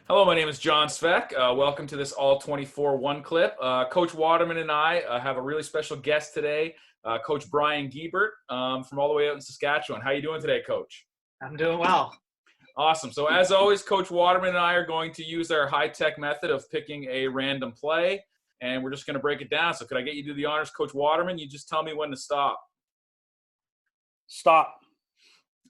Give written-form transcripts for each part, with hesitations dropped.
Hello, my name is John Sveck. Welcome to this ALL24 ONE CLIP. Coach Waterman and I have a really special guest today, Coach Brian Guebert from all the way out in Saskatchewan. How are you doing today, Coach? I'm doing well. Awesome. So as always, Coach Waterman and I are going to use our high-tech method of picking a random play, and we're just going to break it down. So could I get you to do the honors, Coach Waterman? You just tell me when to stop. Stop.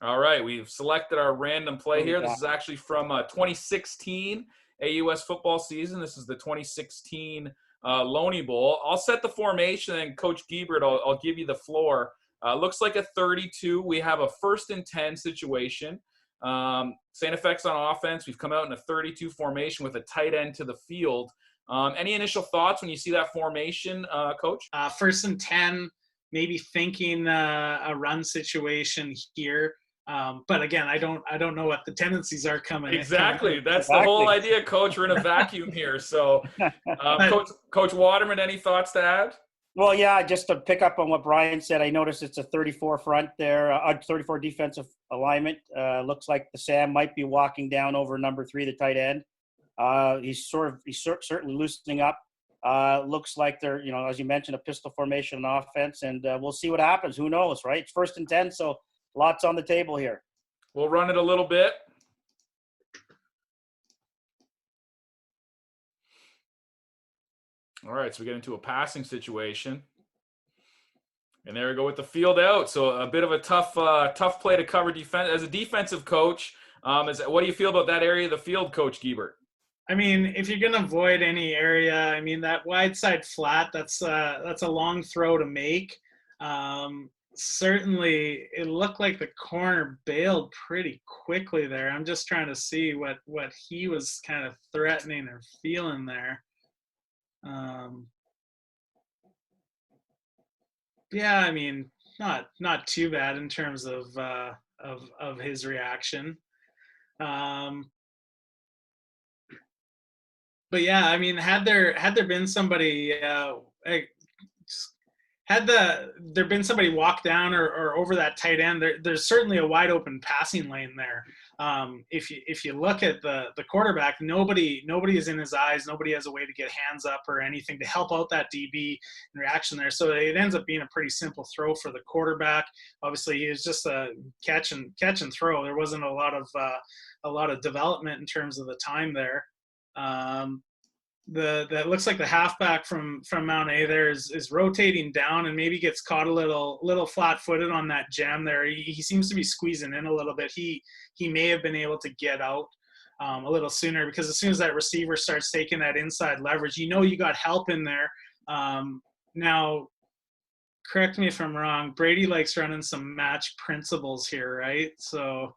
All right, we've selected our random play here. This is actually from 2016 AUS football season. This is the 2016 Loney Bowl. I'll set the formation, and Coach Guebert, I'll give you the floor. Looks like a 32. We have a 1st and 10 situation. Same effects on offense. We've come out in a 32 formation with a tight end to the field. Any initial thoughts when you see that formation, Coach? 1st and 10, maybe thinking a run situation here. But again, I don't know what the tendencies are coming. Exactly. That's the whole idea, Coach. We're in a vacuum here. So, Coach Waterman, any thoughts to add? Well, yeah, just to pick up on what Brian said, I noticed it's a 34 front there, 34 defensive alignment. Looks like the Sam might be walking down over number 3, the tight end. He's certainly loosening up. Looks like they're, as you mentioned, a pistol formation on offense, and we'll see what happens. Who knows, right? It's 1st and 10, so lots on the table here. We'll run it a little bit. All right, so we get into a passing situation. And there we go with the field out. So a bit of a tough play to cover defense. As a defensive coach, what do you feel about that area of the field, Coach Guebert? I mean, if you're going to avoid any area, I mean, that wide side flat, that's a long throw to make. Certainly, it looked like the corner bailed pretty quickly there. I'm just trying to see what he was kind of threatening or feeling there. Yeah, I mean, not too bad in terms of his reaction. But yeah, I mean, had there been somebody had there been somebody walk down or over that tight end, there's certainly a wide open passing lane there. If you look at the quarterback, nobody is in his eyes. Nobody has a way to get hands up or anything to help out that DB in reaction there. So it ends up being a pretty simple throw for the quarterback. Obviously, it was just a catch and throw. There wasn't a lot of development in terms of the time there. That looks like the halfback from Mount A there is rotating down and maybe gets caught a little flat-footed on that jam there. He seems to be squeezing in a little bit. He may have been able to get out a little sooner, because as soon as that receiver starts taking that inside leverage, you got help in there. Now, correct me if I'm wrong, Brady likes running some match principles here, right? So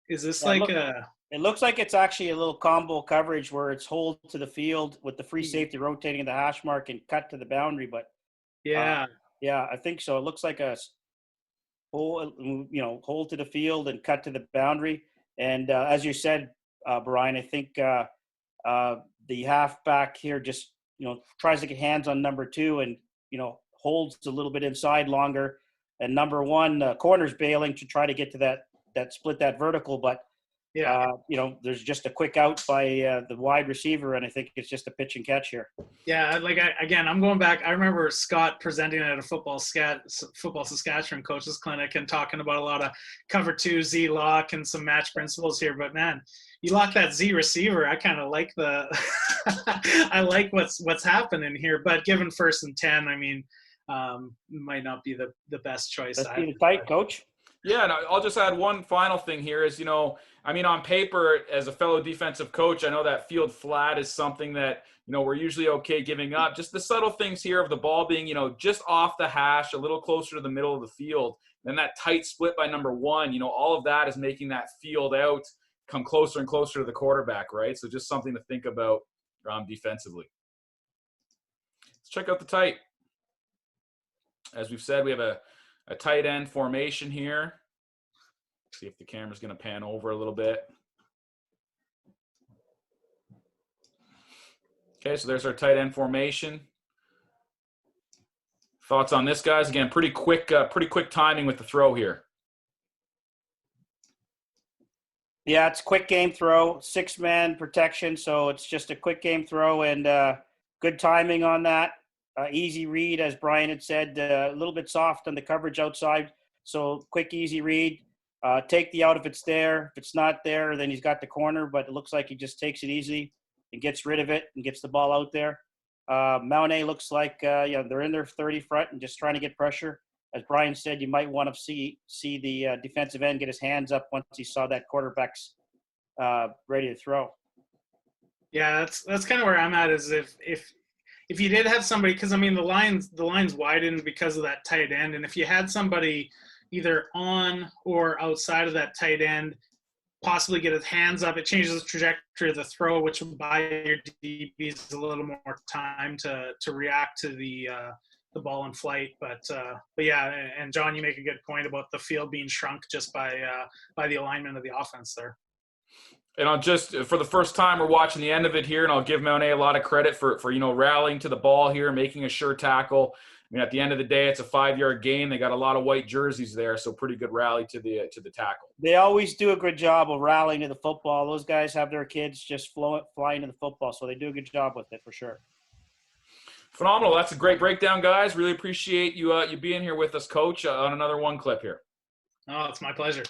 is this It looks like it's actually a little combo coverage where it's hold to the field with the free safety rotating in the hash mark and cut to the boundary. But yeah, I think so. It looks like a hold to the field and cut to the boundary. And as you said, Brian, I think the halfback here just tries to get hands on number 2 and holds a little bit inside longer. And number 1 corner's bailing to try to get to that split, that vertical, but. Yeah, there's just a quick out by the wide receiver, and I think it's just a pitch and catch here. Yeah, I'm going back. I remember Scott presenting at a football Saskatchewan coaches clinic and talking about a lot of cover 2 Z lock and some match principles here. But man, you lock that Z receiver, I kind of like I like what's happening here. But given 1st and 10, I mean, might not be the best choice. Let's be the tight, Coach. Yeah, and I'll just add one final thing here is, on paper, as a fellow defensive coach, I know that field flat is something that, we're usually okay giving up. Just the subtle things here of the ball being, just off the hash, a little closer to the middle of the field. And that tight split by number 1, all of that is making that field out come closer and closer to the quarterback, right? So just something to think about defensively. Let's check out the tight. As we've said, we have a tight end formation here. See if the camera's going to pan over a little bit. Okay, so there's our tight end formation. Thoughts on this, guys? Again, pretty quick timing with the throw here. Yeah, it's quick game throw, 6-man protection, so it's just a quick game throw and good timing on that. Easy read, as Brian had said, a little bit soft on the coverage outside, so quick, easy read. Take the out if it's there. If it's not there, then he's got the corner, but it looks like he just takes it easy and gets rid of it and gets the ball out there. Mount A looks like they're in their 30 front and just trying to get pressure. As Brian said, you might want to see the defensive end get his hands up once he saw that quarterback's ready to throw. Yeah, that's kind of where I'm at. Is if you did have somebody, because I mean the lines widened because of that tight end, and if you had somebody either on or outside of that tight end, possibly get his hands up, it changes the trajectory of the throw, which will buy your DBs a little more time to react to the ball in flight. But yeah, and John, you make a good point about the field being shrunk just by the alignment of the offense there. And I'll just, for the first time, we're watching the end of it here, and I'll give Mount A a lot of credit for rallying to the ball here, making a sure tackle. I mean, at the end of the day, it's a 5-yard gain. They got a lot of white jerseys there, so pretty good rally to the tackle. They always do a good job of rallying to the football. Those guys have their kids just flying to the football, so they do a good job with it for sure. Phenomenal. That's a great breakdown, guys. Really appreciate you being here with us, Coach, on another One Clip here. Oh, it's my pleasure.